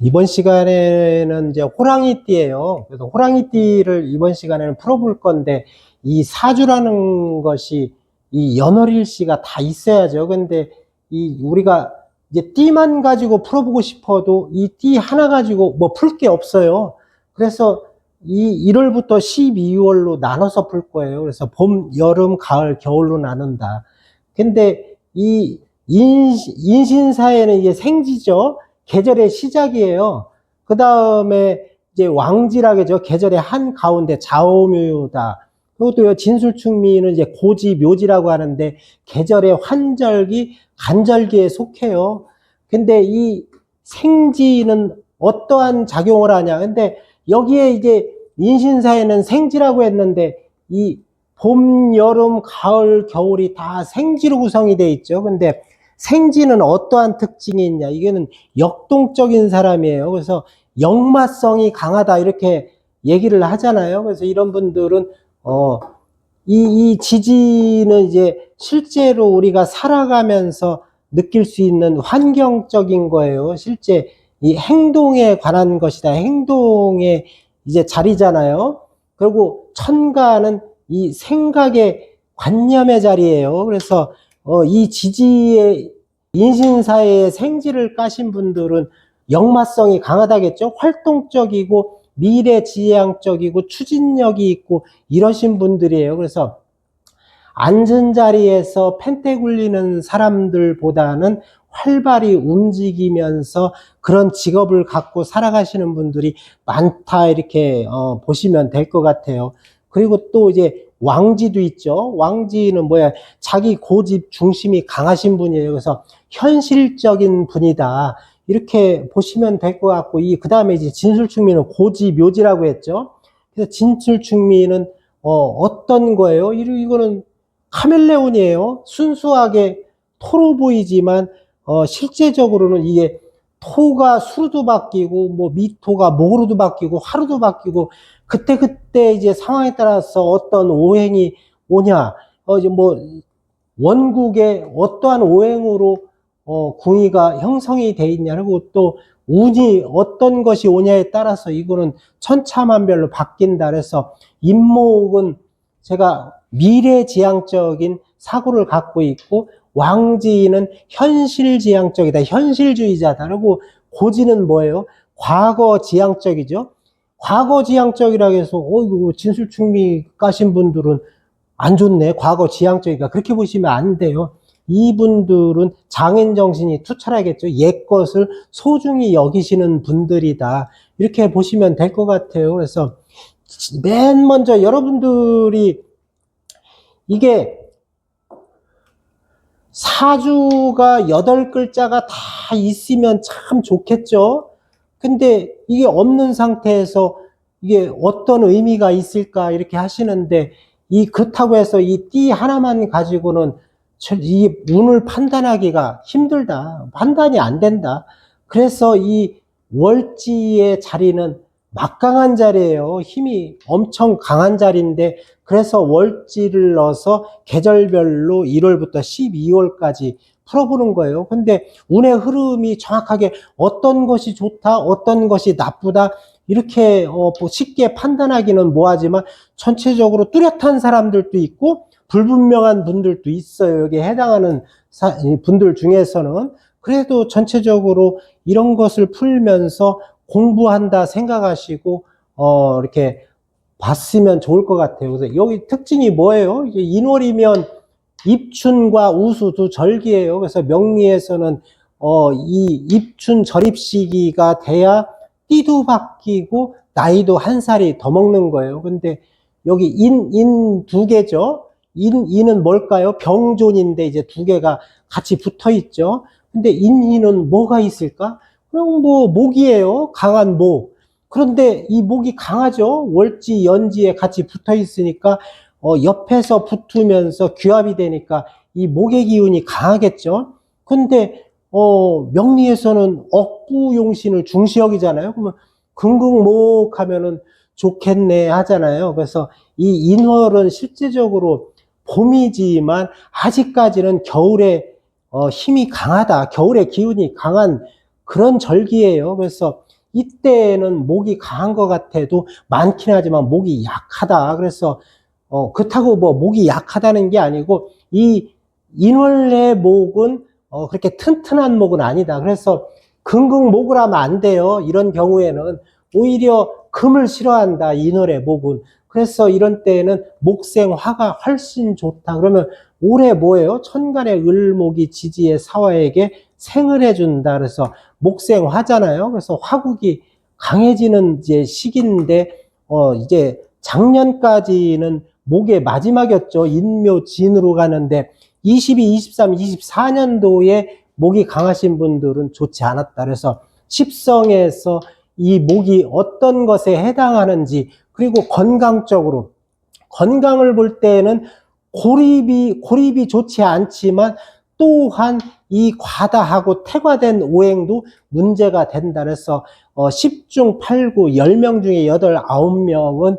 이번 시간에는 이제 호랑이띠예요. 그래서 호랑이띠를 이번 시간에는 풀어볼 건데, 이 사주라는 것이 이 연월일시가 다 있어야죠. 근데 이 우리가 이제 띠만 가지고 풀어보고 싶어도 이 띠 하나 가지고 뭐 풀 게 없어요. 그래서 이 1월부터 12월로 나눠서 풀 거예요. 그래서 봄, 여름, 가을, 겨울로 나눈다. 근데 이 인신사에는 이게 생지죠. 계절의 시작이에요. 그 다음에 이제 왕지라겠죠. 계절의 한 가운데 좌오묘다. 그것도요, 진술충미는 이제 고지, 묘지라고 하는데 계절의 환절기, 간절기에 속해요. 근데 이 생지는 어떠한 작용을 하냐. 근데 여기에 이제 인신사에는 생지라고 했는데 이 봄, 여름, 가을, 겨울이 다 생지로 구성이 되어 있죠. 근데 생지는 어떠한 특징이 있냐? 이거는 역동적인 사람이에요. 그래서 역마성이 강하다 이렇게 얘기를 하잖아요. 그래서 이런 분들은 이 지지는 이제 실제로 우리가 살아가면서 느낄 수 있는 환경적인 거예요. 실제 이 행동에 관한 것이다. 행동의 이제 자리잖아요. 그리고 천간은 이 생각의 관념의 자리예요. 그래서 이 지지의 인신사의 생지를 까신 분들은 역마성이 강하다겠죠. 활동적이고 미래지향적이고 추진력이 있고 이러신 분들이에요. 그래서 앉은 자리에서 펜테 굴리는 사람들보다는 활발히 움직이면서 그런 직업을 갖고 살아가시는 분들이 많다 이렇게 보시면 될 것 같아요. 그리고 또 이제 왕지도 있죠. 왕지는 뭐야? 자기 고집 중심이 강하신 분이에요. 그래서 현실적인 분이다. 이렇게 보시면 될 것 같고, 그 다음에 이제 진술충미는 고지, 묘지라고 했죠. 그래서 진술충미는 어떤 거예요? 이거는 카멜레온이에요. 순수하게 토로 보이지만 실제적으로는 이게 토가 수로도 바뀌고 뭐 미토가 목으로도 바뀌고 화로도 바뀌고 그때 이제 상황에 따라서 어떤 오행이 오냐 이제 뭐 원국에 어떠한 오행으로 궁이가 형성이 돼 있냐 그리고 또 운이 어떤 것이 오냐에 따라서 이거는 천차만별로 바뀐다. 그래서 임목은 제가 미래지향적인 사고를 갖고 있고 왕지는 현실지향적이다. 현실주의자다. 그리고 고지는 뭐예요? 과거지향적이죠. 과거지향적이라고 해서 이거 진술충미 까신 분들은 안 좋네. 과거지향적이다. 그렇게 보시면 안 돼요. 이분들은 장인정신이 투철하겠죠. 옛 것을 소중히 여기시는 분들이다. 이렇게 보시면 될 것 같아요. 그래서 맨 먼저 여러분들이 이게 사주가 8글자가 다 있으면 참 좋겠죠. 근데 이게 없는 상태에서 이게 어떤 의미가 있을까 이렇게 하시는데 그렇다고 해서 이 띠 하나만 가지고는 이 운을 판단하기가 힘들다. 판단이 안 된다. 그래서 이 월지의 자리는 막강한 자리예요. 힘이 엄청 강한 자리인데 그래서 월지를 넣어서 계절별로 1월부터 12월까지 풀어보는 거예요. 근데 운의 흐름이 정확하게 어떤 것이 좋다, 어떤 것이 나쁘다 이렇게 쉽게 판단하기는 뭐하지만 전체적으로 뚜렷한 사람들도 있고 불분명한 분들도 있어요. 여기에 해당하는 분들 중에서는. 그래도 전체적으로 이런 것을 풀면서 공부한다 생각하시고 이렇게 봤으면 좋을 것 같아요. 그래서 여기 특징이 뭐예요? 이게 인월이면 입춘과 우수 두 절기예요. 그래서 명리에서는 이 입춘 절입 시기가 돼야 띠도 바뀌고 나이도 한 살이 더 먹는 거예요. 근데 여기 인 두 개죠. 인은 뭘까요? 병존인데 이제 두 개가 같이 붙어 있죠. 근데 인은 뭐가 있을까? 그냥 뭐 목이에요. 강한 목. 그런데 이 목이 강하죠. 월지, 연지에 같이 붙어 있으니까 옆에서 붙으면서 규합이 되니까 이 목의 기운이 강하겠죠. 근데 명리에서는 억부용신을 중시 여기잖아요. 그러면 금극목 하면은 좋겠네 하잖아요. 그래서 이 인월은 실제적으로 봄이지만 아직까지는 겨울에 힘이 강하다. 겨울의 기운이 강한 그런 절기예요. 그래서 이때는 목이 강한 것 같아도 많긴 하지만 목이 약하다. 그래서 그렇다고 뭐 목이 약하다는 게 아니고 이 인월의 목은 그렇게 튼튼한 목은 아니다. 그래서 금극목을 하면 안 돼요. 이런 경우에는 오히려 금을 싫어한다. 인월의 목은. 그래서 이런 때에는 목생화가 훨씬 좋다. 그러면 올해 뭐예요? 천간의 을목이 지지의 사화에게 생을 해준다. 그래서 목생화잖아요. 그래서 화국이 강해지는 이제 시기인데, 이제 작년까지는 목의 마지막이었죠. 인묘진으로 가는데, 22, 23, 24년도에 목이 강하신 분들은 좋지 않았다. 그래서 십성에서 이 목이 어떤 것에 해당하는지, 그리고 건강적으로, 건강을 볼 때는 고립이 좋지 않지만 또한 이 과다하고 태과된 오행도 문제가 된다. 그래서 10중 8구 10명 중에 8, 9명은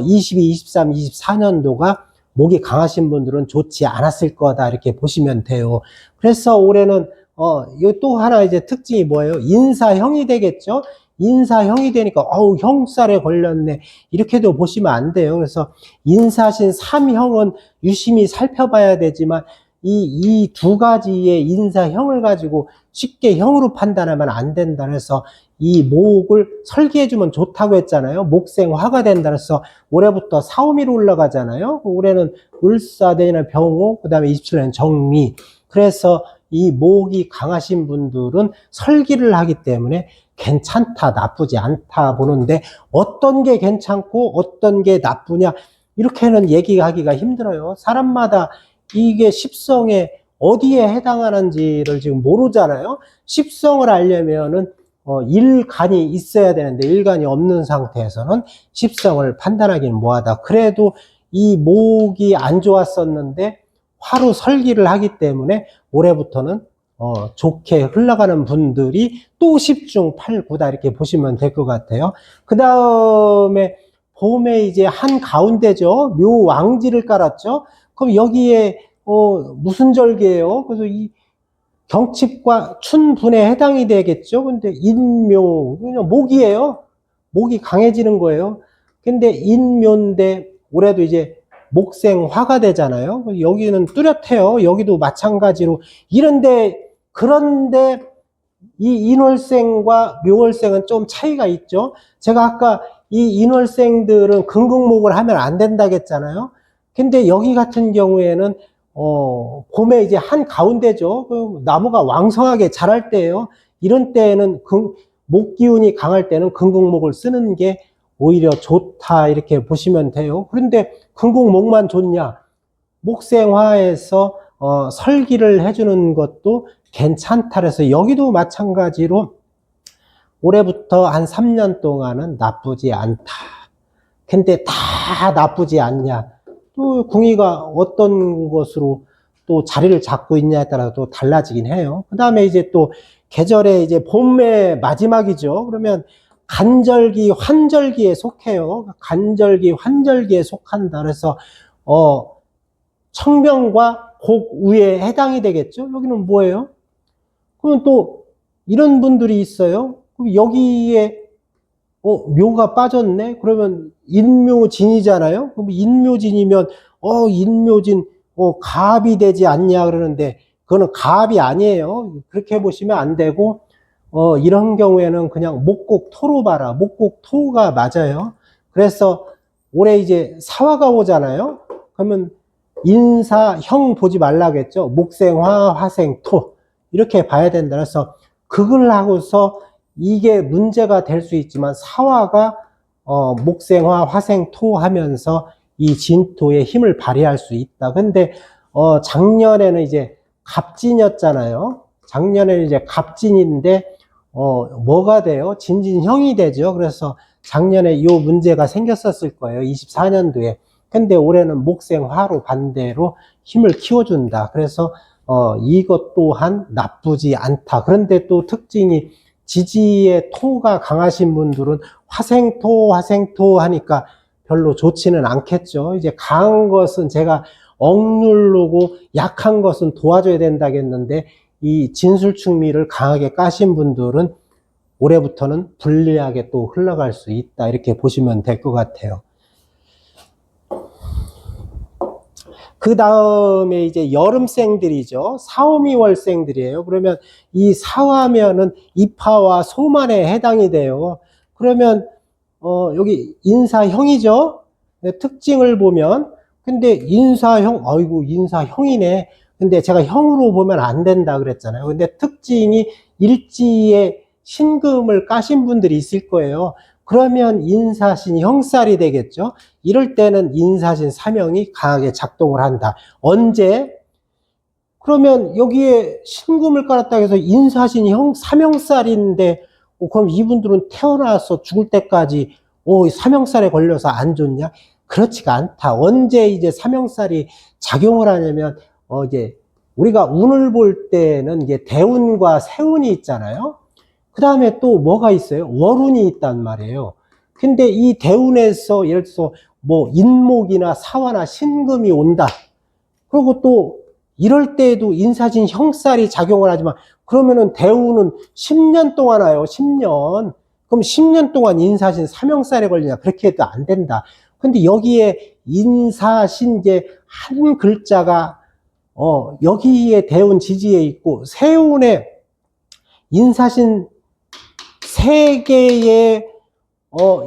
22, 23, 24년도가 목이 강하신 분들은 좋지 않았을 거다. 이렇게 보시면 돼요. 그래서 올해는 이거 또 하나 이제 특징이 뭐예요? 인사형이 되겠죠? 인사형이 되니까 형살에 걸렸네. 이렇게도 보시면 안 돼요. 그래서 인사신 3형은 유심히 살펴봐야 되지만 이 두 가지의 인사형을 가지고 쉽게 형으로 판단하면 안 된다. 그래서 이 목을 설계해주면 좋다고 했잖아요. 목생화가 된다. 그래서 올해부터 사오미로 올라가잖아요. 올해는 을사, 내년 병호, 그 다음에 27년 정미. 그래서 이 목이 강하신 분들은 설기를 하기 때문에 괜찮다, 나쁘지 않다 보는데 어떤 게 괜찮고 어떤 게 나쁘냐 이렇게는 얘기하기가 힘들어요. 사람마다 이게 십성에 어디에 해당하는지를 지금 모르잖아요. 십성을 알려면은 일간이 있어야 되는데 일간이 없는 상태에서는 십성을 판단하기는 뭐하다. 그래도 이 목이 안 좋았었는데 화로 설기를 하기 때문에 올해부터는 좋게 흘러가는 분들이 또 10중 8구다 이렇게 보시면 될 것 같아요. 그 다음에 봄에 이제 한 가운데죠. 묘왕지를 깔았죠. 그럼 여기에 무슨 절기예요? 그래서 이 경칩과 춘분에 해당이 되겠죠. 근데 인묘, 그냥 목이에요. 목이 강해지는 거예요. 근데 인묘인데 올해도 이제 목생화가 되잖아요. 여기는 뚜렷해요. 여기도 마찬가지로 그런데 이 인월생과 묘월생은 좀 차이가 있죠. 제가 아까 이 인월생들은 금극목을 하면 안 된다고 했잖아요. 근데 여기 같은 경우에는 봄에 이제 한 가운데죠. 그 나무가 왕성하게 자랄 때예요. 이런 때에는 목 기운이 강할 때는 금극목을 쓰는 게 오히려 좋다 이렇게 보시면 돼요. 그런데 금극목만 좋냐? 목생화에서 설기를 해주는 것도 괜찮다. 그래서 여기도 마찬가지로 올해부터 한 3년 동안은 나쁘지 않다. 근데 다 나쁘지 않냐? 또 궁이가 어떤 것으로 또 자리를 잡고 있냐에 따라 또 달라지긴 해요. 그 다음에 이제 또 계절에 이제 봄의 마지막이죠. 그러면 간절기, 환절기에 속해요. 간절기, 환절기에 속한다. 그래서 청명과 곡우에 해당이 되겠죠. 여기는 뭐예요? 그러면 또 이런 분들이 있어요. 그럼 여기에 묘가 빠졌네? 그러면 인묘진이잖아요? 그럼 인묘진이면 인묘진 갑이 되지 않냐 그러는데 그거는 갑이 아니에요. 그렇게 보시면 안 되고 이런 경우에는 그냥 목곡토로 봐라. 목곡토가 맞아요. 그래서 올해 이제 사화가 오잖아요. 그러면 인사형 보지 말라겠죠. 목생화, 화생토 이렇게 봐야 된다. 그래서 그걸 하고서 이게 문제가 될 수 있지만 사화가 목생화, 화생토 하면서 이 진토의 힘을 발휘할 수 있다. 근데 작년에는 이제 갑진이었잖아요. 작년에는 이제 갑진인데 뭐가 돼요? 진진형이 되죠. 그래서 작년에 이 문제가 생겼었을 거예요. 24년도에. 근데 올해는 목생화로 반대로 힘을 키워준다. 그래서 이것 또한 나쁘지 않다. 그런데 또 특징이 지지의 토가 강하신 분들은 화생토 하니까 별로 좋지는 않겠죠. 이제 강한 것은 제가 억누르고 약한 것은 도와줘야 된다겠는데 이 진술충미를 강하게 까신 분들은 올해부터는 불리하게 또 흘러갈 수 있다. 이렇게 보시면 될 것 같아요. 그 다음에 이제 여름생들이죠. 4, 5, 2월생들이에요. 그러면 이 사화면은 입하와 소만에 해당이 돼요. 그러면 여기 인사형이죠. 특징을 보면 근데 인사형, 아이고 인사형이네. 근데 제가 형으로 보면 안 된다 그랬잖아요. 근데 특징이 일지에 신금을 까신 분들이 있을 거예요. 그러면 인사신 형살이 되겠죠. 이럴 때는 인사신 사명이 강하게 작동을 한다. 언제? 그러면 여기에 신금을 깔았다 해서 인사신 사명살인데 그럼 이분들은 태어나서 죽을 때까지 사명살에 걸려서 안 좋냐? 그렇지가 않다. 언제 이제 사명살이 작용을 하냐면 이제 우리가 운을 볼 때는 이제 대운과 세운이 있잖아요. 그 다음에 또 뭐가 있어요? 월운이 있단 말이에요. 근데 이 대운에서 예를 들어서 뭐 인목이나 사화나 신금이 온다. 그리고 또 이럴 때에도 인사진 형살이 작용을 하지만 그러면은 대운은 10년 동안 와요. 10년. 그럼 10년 동안 인사신 사명살에 걸리냐? 그렇게 해도 안 된다. 근데 여기에 인사신 이제 한 글자가 여기에 대운 지지에 있고 세운에 인사신 세 개의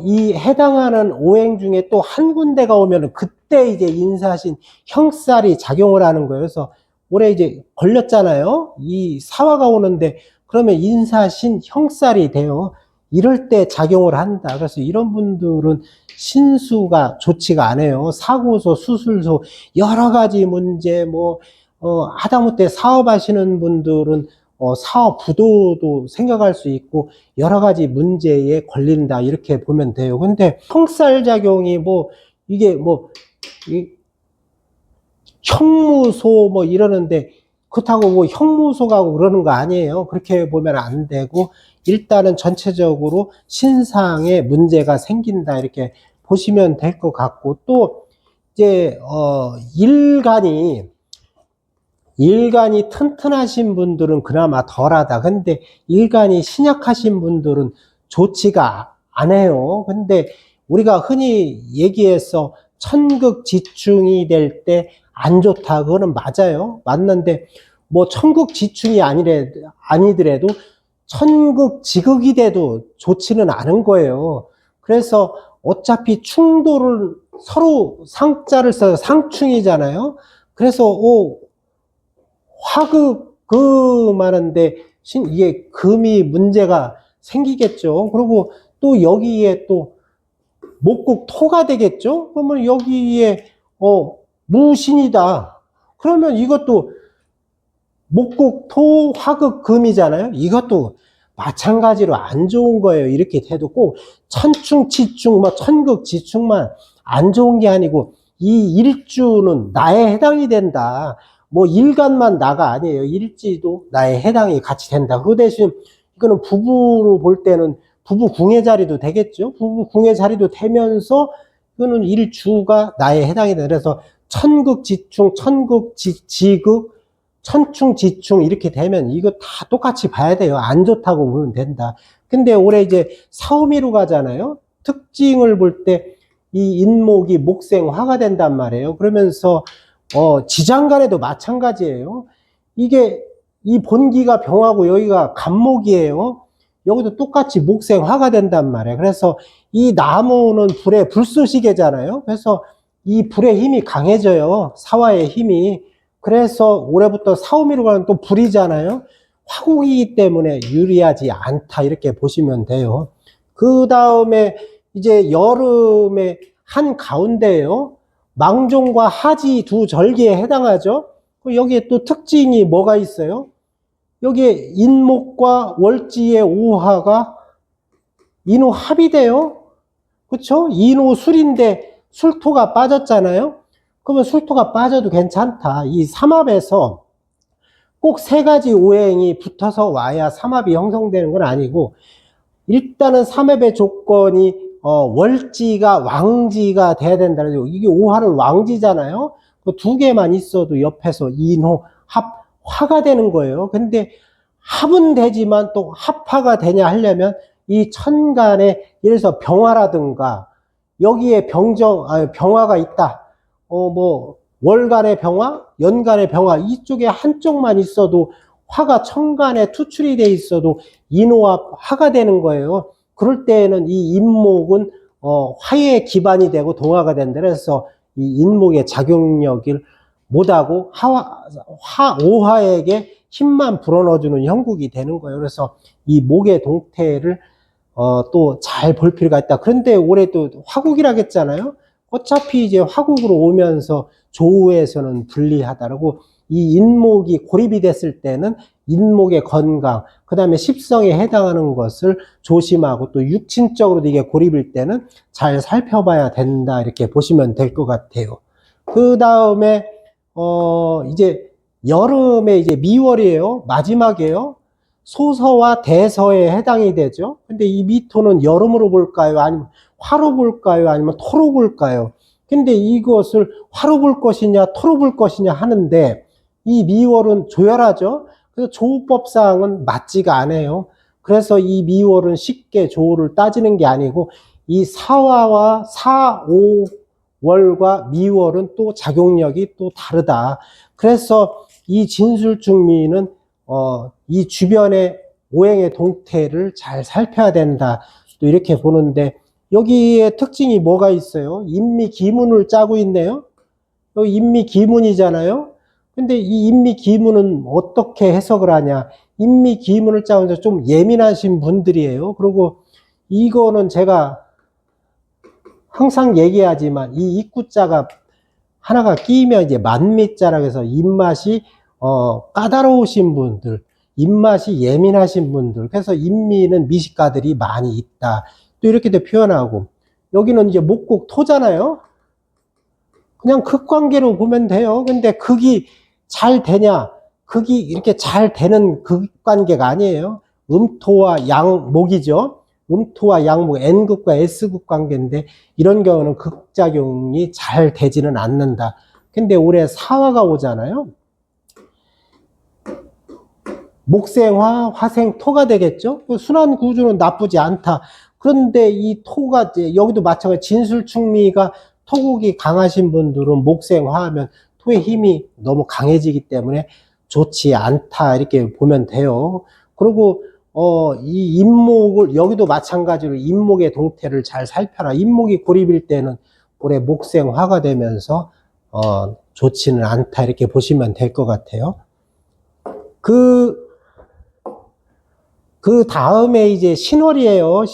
이 해당하는 오행 중에 또 한 군데가 오면 그때 이제 인사신 형살이 작용을 하는 거예요. 그래서 올해 이제 걸렸잖아요. 이 사화가 오는데 그러면 인사신 형살이 돼요. 이럴 때 작용을 한다. 그래서 이런 분들은 신수가 좋지가 않아요. 사고소, 수술소, 여러 가지 문제, 하다못해 사업하시는 분들은 사업 부도도 생각할 수 있고 여러 가지 문제에 걸린다 이렇게 보면 돼요. 근데 형살작용이 이게 형무소 이러는데 그렇다고 형무소 가고 그러는 거 아니에요. 그렇게 보면 안 되고 일단은 전체적으로 신상에 문제가 생긴다 이렇게 보시면 될 것 같고 또 이제 일간이 튼튼하신 분들은 그나마 덜하다. 근데 일간이 신약하신 분들은 좋지가 않아요. 근데 우리가 흔히 얘기해서 천극지충이 될 때 안 좋다. 그거는 맞아요. 맞는데 천극지충이 아니더라도 천극지극이 돼도 좋지는 않은 거예요. 그래서 어차피 충돌을 서로 상자를 써서 상충이잖아요. 그래서 화극금하는데 이게 금이 문제가 생기겠죠. 그리고 또 여기에 또 목국토가 되겠죠. 그러면 여기에 무신이다. 그러면 이것도 목국토 화극금이잖아요. 이것도 마찬가지로 안 좋은 거예요. 이렇게 해도 꼭 천충지충 천극지충만 안 좋은 게 아니고 이 일주는 나에 해당이 된다. 일간만 나가 아니에요. 일지도 나에 해당이 같이 된다. 그 대신 이거는 부부로 볼 때는 부부 궁의 자리도 되겠죠. 부부 궁의 자리도 되면서 이거는 일주가 나에 해당이 된다. 그래서 천극지충, 천극지극, 천충지충 이렇게 되면 이거 다 똑같이 봐야 돼요. 안 좋다고 보면 된다. 근데 올해 이제 사오미로 가잖아요. 특징을 볼 때 이 인목이 목생화가 된단 말이에요. 그러면서 지장간에도 마찬가지예요. 이게 이 본기가 병하고 여기가 간목이에요. 여기도 똑같이 목생화가 된단 말이에요. 그래서 이 나무는 불의 불쏘시개잖아요. 그래서 이 불의 힘이 강해져요. 사화의 힘이. 그래서 올해부터 사오미로 가는 또 불이잖아요. 화국이기 때문에 유리하지 않다 이렇게 보시면 돼요. 그 다음에 이제 여름에 한 가운데요. 망종과 하지 두 절기에 해당하죠. 여기에 또 특징이 뭐가 있어요? 여기에 인목과 월지의 오화가 인호합이 돼요. 그렇죠? 인호술인데 술토가 빠졌잖아요. 그러면 술토가 빠져도 괜찮다. 이 삼합에서 꼭 세 가지 오행이 붙어서 와야 삼합이 형성되는 건 아니고 일단은 삼합의 조건이 월지가 왕지가 돼야 된다. 이게 오화는 왕지잖아요. 그 두 개만 있어도 옆에서 인호 합 화가 되는 거예요. 근데 합은 되지만 또 합화가 되냐 하려면 이 천간에 예를 들어서 병화라든가 여기에 병화가 있다. 뭐 월간의 병화, 연간의 병화 이쪽에 한쪽만 있어도 화가 천간에 투출이 돼 있어도 인호와 화가 되는 거예요. 그럴 때에는 이 인목은 화의 기반이 되고 동화가 된다. 그래서 이 인목의 작용력을 못하고 오화에게 힘만 불어넣어주는 형국이 되는 거예요. 그래서 이 목의 동태를 또 잘 볼 필요가 있다. 그런데 올해 또 화국이라고 했잖아요. 어차피 이제 화국으로 오면서 조우에서는 불리하다라고 이 인목이 고립이 됐을 때는 인목의 건강, 그 다음에 십성에 해당하는 것을 조심하고 또 육친적으로도 이게 고립일 때는 잘 살펴봐야 된다. 이렇게 보시면 될 것 같아요. 그 다음에, 이제 여름에 이제 미월이에요. 마지막이에요. 소서와 대서에 해당이 되죠. 근데 이 미토는 여름으로 볼까요? 아니면 화로 볼까요? 아니면 토로 볼까요? 근데 이것을 화로 볼 것이냐, 토로 볼 것이냐 하는데 이 미월은 조열하죠. 그래서 조우법상은 맞지가 않아요. 그래서 이 미월은 쉽게 조우를 따지는 게 아니고 이 사화와 사오월과 미월은 또 작용력이 또 다르다. 그래서 이 진술중미는 이 주변의 오행의 동태를 잘 살펴야 된다. 또 이렇게 보는데 여기에 특징이 뭐가 있어요? 인미기문을 짜고 있네요. 여기 인미기문이잖아요. 근데 이 인미기문은 어떻게 해석을 하냐? 인미기문을 짜고 좀 예민하신 분들이에요. 그리고 이거는 제가 항상 얘기하지만 이 입구자가 하나가 끼면 이제 만미자라고 해서 입맛이 까다로우신 분들, 입맛이 예민하신 분들, 그래서 인미는 미식가들이 많이 있다. 또 이렇게도 표현하고, 여기는 이제 목국 토잖아요. 그냥 극관계로 보면 돼요. 근데 극이 잘 되냐? 극이 이렇게 잘 되는 극관계가 아니에요. 음토와 양목이죠. 음토와 양목, N극과 S극 관계인데 이런 경우는 극작용이 잘 되지는 않는다. 근데 올해 사화가 오잖아요. 목생화, 화생토가 되겠죠. 순환 구조는 나쁘지 않다. 그런데 이 토가 여기도 마찬가지 진술충미가 토국이 강하신 분들은 목생화하면 토의 힘이 너무 강해지기 때문에 좋지 않다 이렇게 보면 돼요. 그리고 이 인목을 여기도 마찬가지로 인목의 동태를 잘 살펴라. 인목이 고립일 때는 올해 목생화가 되면서 좋지는 않다 이렇게 보시면 될 것 같아요. 그 다음에 이제 신월이에요.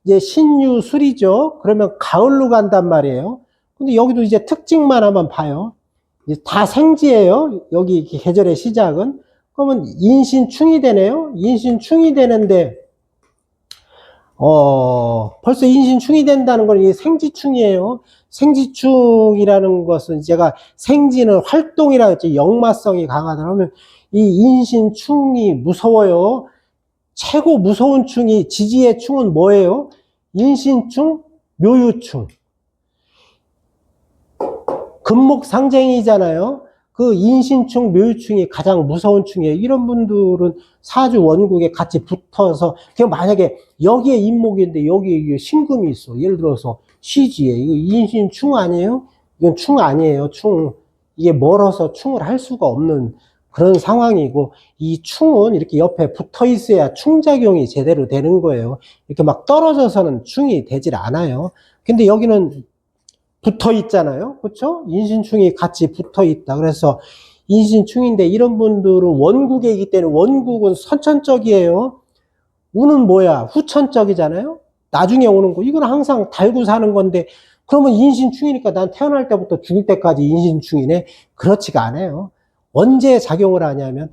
이제 신유술이죠. 그러면 가을로 간단 말이에요. 근데 여기도 이제 특징만 한번 봐요. 이제 다 생지예요. 여기 계절의 시작은. 그러면 인신충이 되네요. 인신충이 되는데, 벌써 인신충이 된다는 건 이게 생지충이에요. 생지충이라는 것은 제가 생지는 활동이라고 했죠. 역마성이 강하다 그러면 이 인신충이 무서워요. 최고 무서운 충이, 지지의 충은 뭐예요? 인신충, 묘유충. 금목상쟁이잖아요. 그 인신충, 묘유충이 가장 무서운 충이에요. 이런 분들은 사주 원국에 같이 붙어서, 그냥 만약에 여기에 인목인데 여기에 신금이 있어. 예를 들어서 시지에. 이거 인신충 아니에요? 이건 충 아니에요. 충. 이게 멀어서 충을 할 수가 없는 그런 상황이고, 이 충은 이렇게 옆에 붙어 있어야 충작용이 제대로 되는 거예요. 이렇게 막 떨어져서는 충이 되질 않아요. 근데 여기는 붙어 있잖아요. 그렇죠? 인신충이 같이 붙어 있다. 그래서 인신충인데 이런 분들은 원국이기 때문에 원국은 선천적이에요. 우는 뭐야? 후천적이잖아요. 나중에 오는 거. 이건 항상 달고 사는 건데 그러면 인신충이니까 난 태어날 때부터 죽을 때까지 인신충이네. 그렇지가 않아요. 언제 작용을 하냐면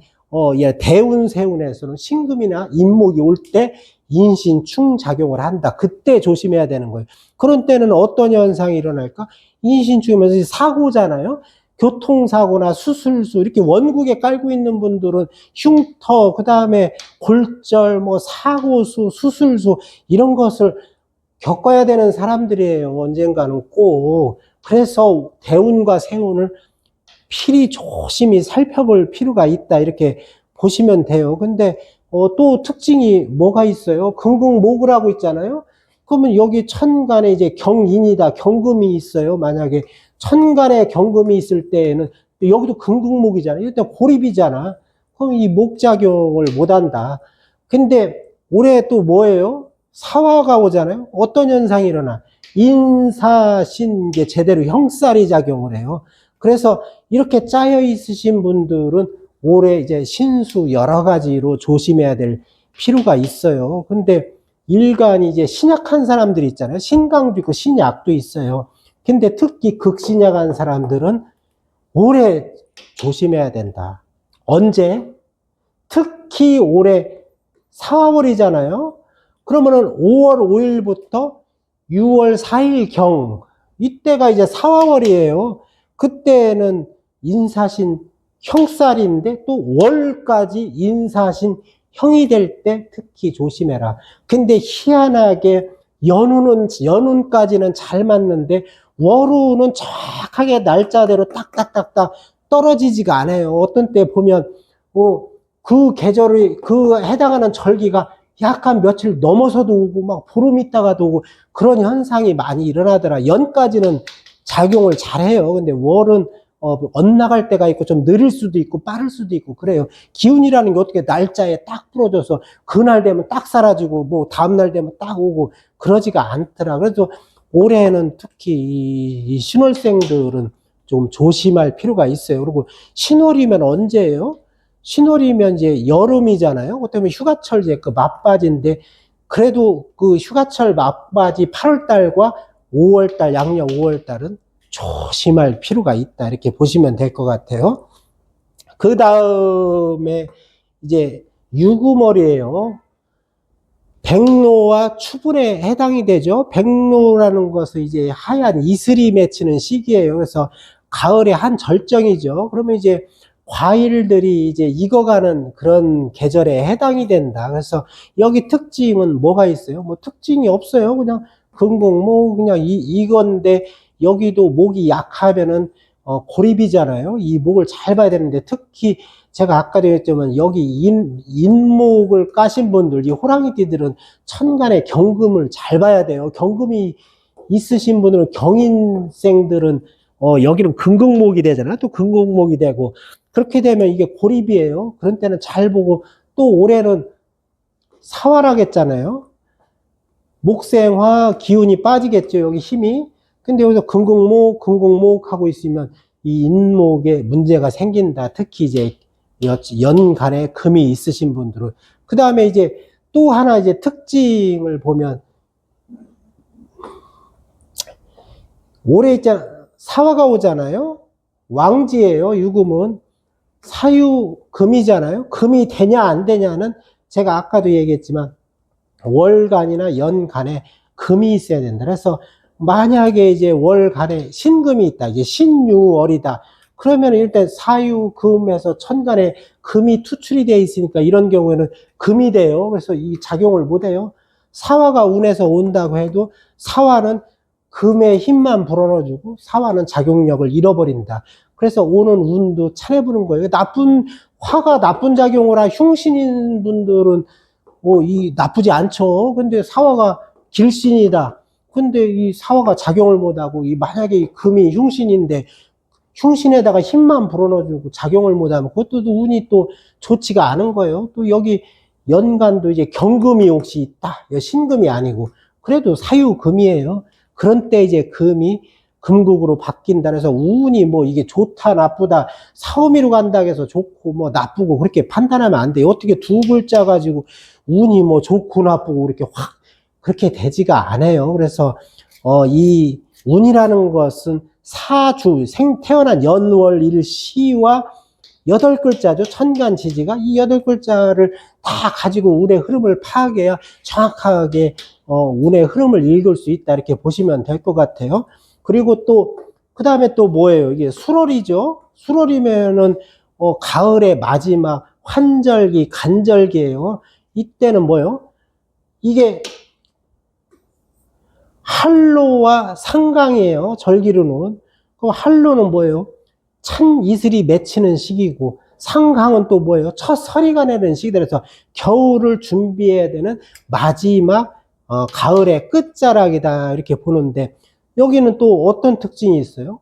대운세운에서는 신금이나 인목이 올 때 인신충 작용을 한다. 그때 조심해야 되는 거예요. 그런 때는 어떤 현상이 일어날까? 인신충이면서 사고잖아요. 교통사고나 수술수 이렇게 원국에 깔고 있는 분들은 흉터, 그 다음에 골절, 뭐 사고수, 수술수 이런 것을 겪어야 되는 사람들이에요. 언젠가는 꼭. 그래서 대운과 세운을 필히 조심히 살펴볼 필요가 있다. 이렇게 보시면 돼요. 근데 또 특징이 뭐가 있어요? 금극목을 하고 있잖아요. 그러면 여기 천간에 이제 경인이다, 경금이 있어요. 만약에 천간에 경금이 있을 때에는 여기도 금극목이잖아요. 일단 고립이잖아. 그럼 이 목작용을 못한다. 근데 올해 또 뭐예요? 사화가 오잖아요. 어떤 현상이 일어나? 인사신 게 제대로 형살이 작용을 해요. 그래서 이렇게 짜여 있으신 분들은 올해 이제 신수 여러 가지로 조심해야 될 필요가 있어요. 근데 일간이 이제 신약한 사람들이 있잖아요. 신강도 있고 신약도 있어요. 근데 특히 극신약한 사람들은 올해 조심해야 된다. 언제? 특히 올해 4월이잖아요. 그러면은 5월 5일부터 6월 4일 경, 이때가 이제 4월이에요. 그때는 인사신 형살인데 또 월까지 인사신 형이 될 때 특히 조심해라. 근데 희한하게 연운까지는 잘 맞는데 월우는 정확하게 날짜대로 딱딱딱딱 떨어지지가 않아요. 어떤 때 보면 그 계절이 그 해당하는 절기가 약간 며칠 넘어서도 오고 막 보름 있다가도 오고 그런 현상이 많이 일어나더라. 연까지는 작용을 잘해요. 근데 월은 엇나갈 때가 있고 좀 느릴 수도 있고 빠를 수도 있고 그래요. 기운이라는 게 어떻게 날짜에 딱 부러져서 그날 되면 딱 사라지고 뭐 다음날 되면 딱 오고 그러지가 않더라. 그래서 올해는 특히 이 신월생들은 좀 조심할 필요가 있어요. 그리고 신월이면 언제예요? 신월이면 이제 여름이잖아요. 그 때문에 휴가철 이제 그 맞바지인데 그래도 그 휴가철 맞바지 8월달과 5월달, 양력 5월달은 조심할 필요가 있다. 이렇게 보시면 될 것 같아요. 그 다음에 이제 유구월이에요. 백로와 추분에 해당이 되죠. 백로라는 것은 이제 하얀 이슬이 맺히는 시기예요. 그래서 가을의 한 절정이죠. 그러면 이제 과일들이 이제 익어가는 그런 계절에 해당이 된다. 그래서 여기 특징은 뭐가 있어요? 뭐 특징이 없어요. 그냥 금곡 그냥 이건데 여기도 목이 약하면은 고립이잖아요. 이 목을 잘 봐야 되는데 특히 제가 아까도 했지만 여기 인목을 까신 분들, 이 호랑이띠들은 천간에 경금을 잘 봐야 돼요. 경금이 있으신 분들은 경인생들은 여기는 금극목이 되잖아요. 또 금극목이 되고 그렇게 되면 이게 고립이에요. 그런 때는 잘 보고 또 올해는 사활하겠잖아요. 목생화 기운이 빠지겠죠. 여기 힘이. 근데 여기서 금극목 하고 있으면 이 인목에 문제가 생긴다. 특히 이제 연간에 금이 있으신 분들은. 그 다음에 이제 또 하나 이제 특징을 보면 올해 있잖아 사화가 오잖아요. 왕지예요. 유금은 사유금이잖아요. 금이 되냐 안 되냐는 제가 아까도 얘기했지만 월간이나 연간에 금이 있어야 된다. 그래서 만약에 이제 월간에 신금이 있다. 이제 신유월이다. 그러면 일단 사유금에서 천간에 금이 투출이 되어 있으니까 이런 경우에는 금이 돼요. 그래서 이 작용을 못 해요. 사화가 운에서 온다고 해도 사화는 금의 힘만 불어넣어주고 사화는 작용력을 잃어버린다. 그래서 오는 운도 차려보는 거예요. 화가 나쁜 작용을 한 흉신인 분들은 이 나쁘지 않죠. 근데 사화가 길신이다. 근데 이 사화가 작용을 못하고 만약에 이 금이 흉신인데 흉신에다가 힘만 불어넣어주고 작용을 못하면 그것도 운이 또 좋지가 않은 거예요. 또 여기 연간도 이제 경금이 혹시 있다. 신금이 아니고 그래도 사유금이에요. 그런 때 이제 금이 금국으로 바뀐다. 그래서 운이 뭐 이게 좋다 나쁘다 사오미로 간다 해서 좋고 뭐 나쁘고 그렇게 판단하면 안 돼요. 어떻게 두 글자 가지고 운이 뭐 좋고 나쁘고 이렇게 확 그렇게 되지가 않아요. 그래서 이 운이라는 것은 사주 태어난 연월 일시와 8글자죠. 천간지지가 이 8글자를 다 가지고 운의 흐름을 파악해야 정확하게 운의 흐름을 읽을 수 있다. 이렇게 보시면 될 것 같아요. 그리고 또 그 다음에 또 뭐예요? 이게 수월이죠. 수월이면은 가을의 마지막 환절기, 간절기예요. 이때는 뭐예요? 이게 한로와 상강이에요. 절기로는. 그럼 한로는 뭐예요? 찬 이슬이 맺히는 시기고 상강은 또 뭐예요? 첫 서리가 내는 시기라서 겨울을 준비해야 되는 마지막 가을의 끝자락이다 이렇게 보는데, 여기는 또 어떤 특징이 있어요?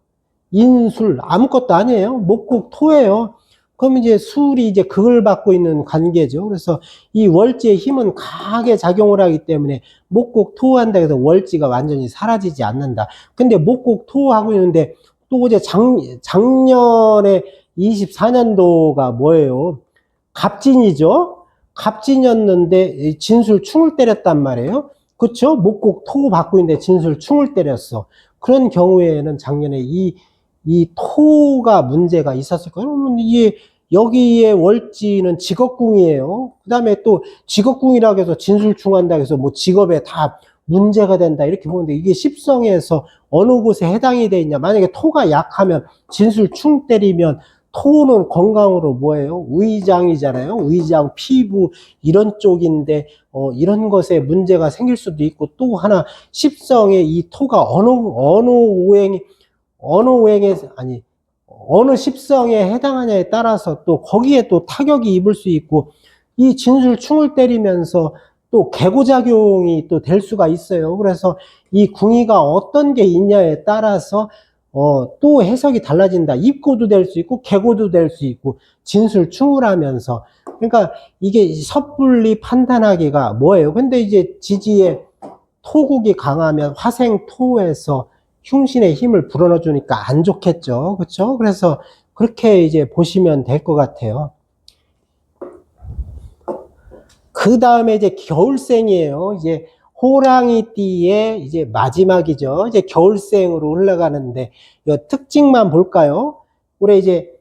인술 아무것도 아니에요. 목국 토예요. 그럼 이제 술이 이제 극을 받고 있는 관계죠. 그래서 이 월지의 힘은 강하게 작용을 하기 때문에 목국 토한다 해서 월지가 완전히 사라지지 않는다. 근데 목국 토하고 있는데 또 이제 작년에 24년도가 뭐예요? 갑진이죠. 갑진이었는데 진술 충을 때렸단 말이에요. 그렇죠? 목국 토 받고 있는데 진술 충을 때렸어. 그런 경우에는 작년에 이 토가 문제가 있었을 거예요. 그러면 이게 여기에 월지는 직업궁이에요. 그 다음에 또 직업궁이라고 해서 진술충한다고 해서 뭐 직업에 다 문제가 된다 이렇게 보는데, 이게 십성에서 어느 곳에 해당이 돼 있냐. 만약에 토가 약하면 진술충 때리면, 토는 건강으로 뭐예요? 의장이잖아요. 의장, 피부 이런 쪽인데 이런 것에 문제가 생길 수도 있고, 또 하나 십성에 이 토가 어느 십성에 해당하냐에 따라서 또 거기에 또 타격이 입을 수 있고, 이 진술충을 때리면서 또 개고작용이 또 될 수가 있어요. 그래서 이 궁이가 어떤 게 있냐에 따라서 또 해석이 달라진다. 입고도 될 수 있고 개고도 될 수 있고, 진술충을 하면서. 그러니까 이게 섣불리 판단하기가 뭐예요? 근데 이제 지지에 토국이 강하면 화생토에서 흉신의 힘을 불어넣어 주니까 안 좋겠죠. 그렇죠? 그래서 그렇게 이제 보시면 될 것 같아요. 그 다음에 이제 겨울생이에요. 이제 호랑이띠의 이제 마지막이죠. 이제 겨울생으로 흘러가는데, 이 특징만 볼까요? 올해 이제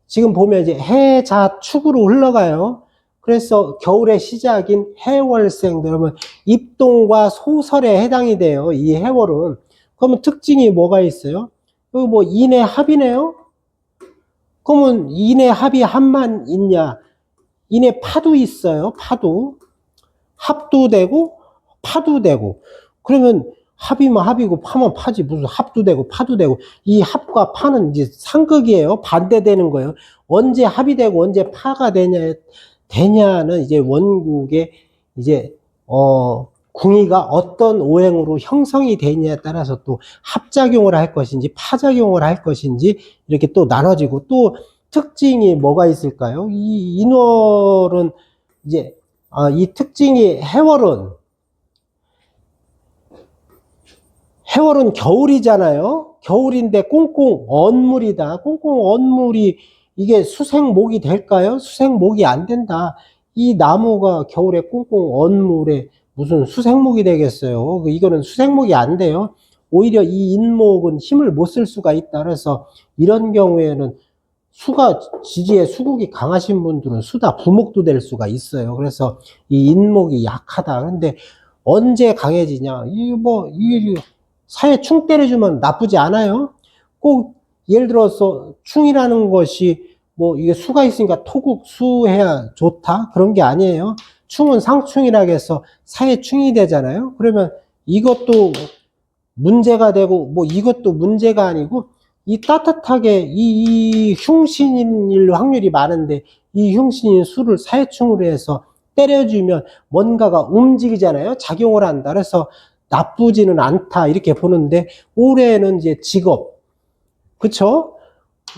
지금 보면 이제 해자축으로 흘러가요. 그래서 겨울의 시작인 해월생, 그러면 입동과 소설에 해당이 돼요. 이 해월은. 그러면 특징이 뭐가 있어요? 여기 뭐 인의 합이네요. 그러면 인의 합이 합만 있냐? 인의 파도 있어요. 파도. 합도 되고 파도 되고. 그러면 합이면 합이고 파면 파지, 무슨 합도 되고 파도 되고. 이 합과 파는 이제 상극이에요. 반대되는 거예요. 언제 합이 되고 언제 파가 되냐는 이제 원국의 이제 궁이가 어떤 오행으로 형성이 되느냐에 따라서 또 합작용을 할 것인지 파작용을 할 것인지 이렇게 또 나눠지고, 또 특징이 뭐가 있을까요? 이 인월은 이제 이 특징이 해월은 겨울이잖아요. 겨울인데 꽁꽁 언물이다. 꽁꽁 언물이 이게 수생목이 될까요? 수생목이 안 된다. 이 나무가 겨울에 꽁꽁 언물에 무슨 수생목이 되겠어요? 이거는 수생목이 안 돼요. 오히려 이 인목은 힘을 못 쓸 수가 있다. 그래서 이런 경우에는 지지에 수국이 강하신 분들은 수다 부목도 될 수가 있어요. 그래서 이 인목이 약하다. 그런데 언제 강해지냐? 이 사회 충 때려주면 나쁘지 않아요. 꼭 예를 들어서 충이라는 것이 뭐 이게 수가 있으니까 토국 수해야 좋다 그런 게 아니에요. 충은 상충이라고 해서 사회 충이 되잖아요. 그러면 이것도 문제가 되고 뭐 이것도 문제가 아니고, 이 따뜻하게 이 흉신일 확률이 많은데 이 흉신인 수를 사회충으로 해서 때려주면 뭔가가 움직이잖아요. 작용을 한다. 그래서 나쁘지는 않다 이렇게 보는데, 올해는 이제 직업, 그쵸?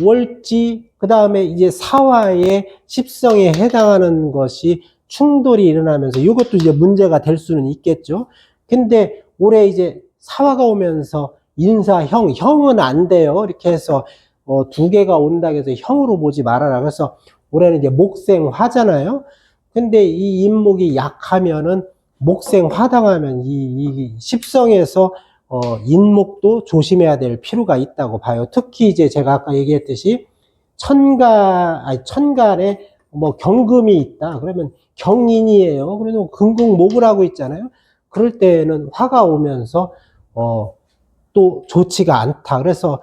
월지, 그 다음에 이제 사화의 십성에 해당하는 것이 충돌이 일어나면서 이것도 이제 문제가 될 수는 있겠죠. 근데 올해 이제 사화가 오면서 형은 안 돼요. 이렇게 해서 두 개가 온다고 해서 형으로 보지 말아라. 그래서 올해는 이제 목생화잖아요. 근데 이 인목이 약하면은 목생화당하면 이 십성에서 인목도 조심해야 될 필요가 있다고 봐요. 특히 이제 제가 아까 얘기했듯이 천간에 뭐 경금이 있다. 그러면 경인이에요. 그래도 금국목을 하고 있잖아요. 그럴 때는 화가 오면서 또 좋지가 않다. 그래서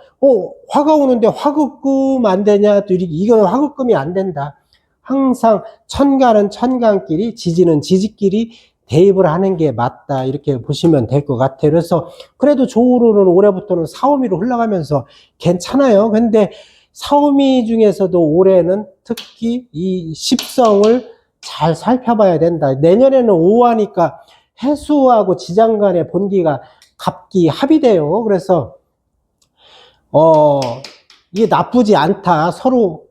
화가 오는데 화급금 안 되냐? 이거는 화급금이 안 된다. 항상 천간은 천간끼리, 지지는 지지끼리 대입을 하는 게 맞다. 이렇게 보시면 될 것 같아요. 그래서 그래도 조우로는 올해부터는 사오미로 흘러가면서 괜찮아요. 근데 사오미 중에서도 올해는 특히 이 십성을 잘 살펴봐야 된다. 내년에는 오하니까 해수하고 지장 간의 본기가 갑기 합이돼요. 그래서 이게 나쁘지 않다. 서로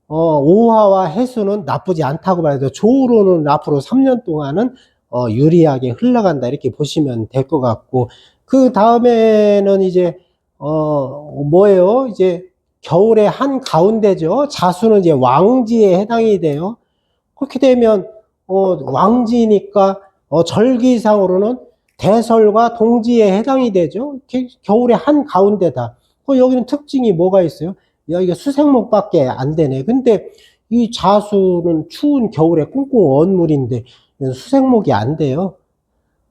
오화와 해수는 나쁘지 않다고 봐야 돼요. 조우로는 앞으로 3년 동안은 유리하게 흘러간다. 이렇게 보시면 될 것 같고, 그 다음에는 이제 뭐예요? 이제 겨울의 한 가운데죠. 자수는 이제 왕지에 해당이 돼요. 그렇게 되면 왕지니까 절기상으로는 대설과 동지에 해당이 되죠. 겨울의 한 가운데다. 여기는 특징이 뭐가 있어요? 여기가 수생목밖에 안 되네. 근데 이 자수는 추운 겨울에 꽁꽁 언 물인데 수생목이 안 돼요.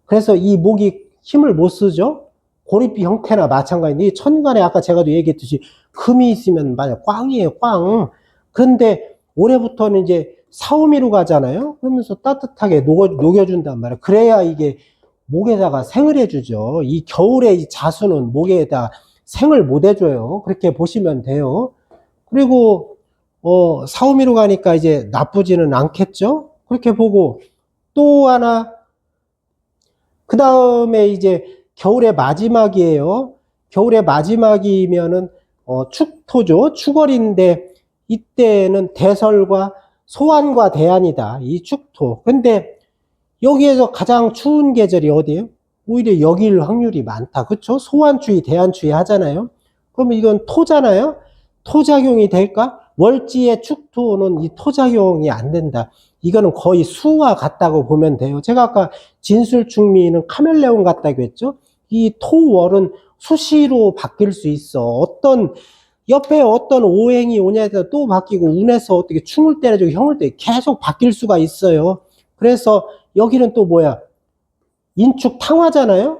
그래서 이 목이 힘을 못 쓰죠. 고리비 형태나 마찬가지인데 이 천간에 아까 제가 얘기했듯이 금이 있으면 만약 꽝이에요, 꽝. 그런데 올해부터는 이제 사오미로 가잖아요. 그러면서 따뜻하게 녹여준단 말이에요. 그래야 이게 목에다가 생을 해주죠. 이 겨울에 이 자수는 목에다 생을 못 해줘요. 그렇게 보시면 돼요. 그리고 사오미로 가니까 이제 나쁘지는 않겠죠. 그렇게 보고 또 하나 그 다음에 이제 겨울의 마지막이에요. 겨울의 마지막이면은 축토죠. 축월인데 이때는 대설과 소환과 대안이다. 이 축토. 근데 여기에서 가장 추운 계절이 어디예요? 오히려 여기일 확률이 많다. 그쵸? 소환추위, 대안추위 하잖아요. 그러면 이건 토잖아요. 토작용이 될까? 월지의 축토는 이 토작용이 안 된다. 이거는 거의 수와 같다고 보면 돼요. 제가 아까 진술충미는 카멜레온 같다고 했죠. 이 토월은 수시로 바뀔 수 있어. 옆에 어떤 오행이 오냐에 따라 또 바뀌고 운에서 어떻게 충을 때려주고 형을 때려 계속 바뀔 수가 있어요. 그래서 여기는 또 뭐야? 인축 탕화잖아요.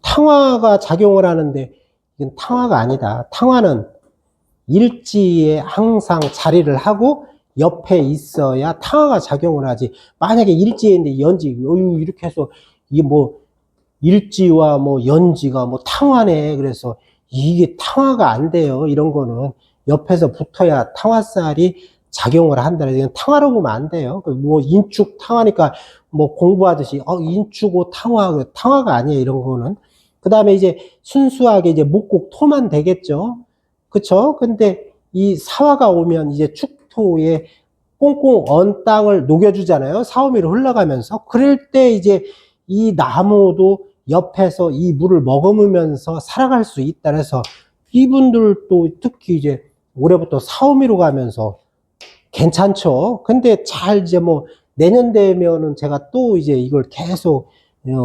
탕화가 작용을 하는데 이건 탕화가 아니다. 탕화는 일지에 항상 자리를 하고 옆에 있어야 탕화가 작용을 하지. 만약에 일지에 있는데 연지 이렇게 해서 이게 뭐 일지와 뭐 연지가 뭐 탕화네. 그래서 이게 탕화가 안 돼요. 이런 거는 옆에서 붙어야 탕화살이 작용을 한다. 이건 탕화로 보면 안 돼요. 뭐 인축 탕화니까 뭐 공부하듯이 인축고 탕화가 아니에요. 이런 거는. 그 다음에 이제 순수하게 이제 목곡 토만 되겠죠. 그쵸? 근데 이 사화가 오면 이제 축토에 꽁꽁 언 땅을 녹여주잖아요. 사오미로 흘러가면서. 그럴 때 이제 이 나무도 옆에서 이 물을 머금으면서 살아갈 수 있다. 그래서 이분들도 특히 이제 올해부터 사오미로 가면서 괜찮죠. 근데 잘 이제 뭐 내년 되면은 제가 또 이제 이걸 계속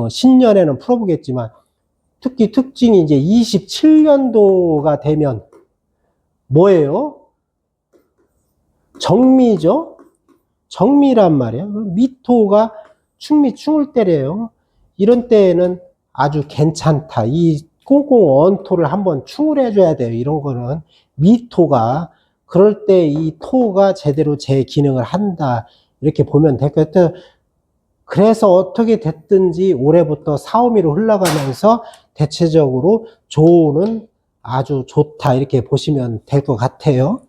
신년에는 풀어보겠지만 특히 특징이 이제 27년도가 되면 뭐예요? 정미죠. 정미란 말이에요. 미토가 충을 때려요. 이런 때에는 아주 괜찮다. 이 꽁꽁 언토를 한번 충을 해줘야 돼요. 이런 거는 미토가 그럴 때 이 토가 제대로 제 기능을 한다. 이렇게 보면 될 것 같아요. 그래서 어떻게 됐든지 올해부터 사오미로 흘러가면서 대체적으로 조우는 아주 좋다. 이렇게 보시면 될 것 같아요.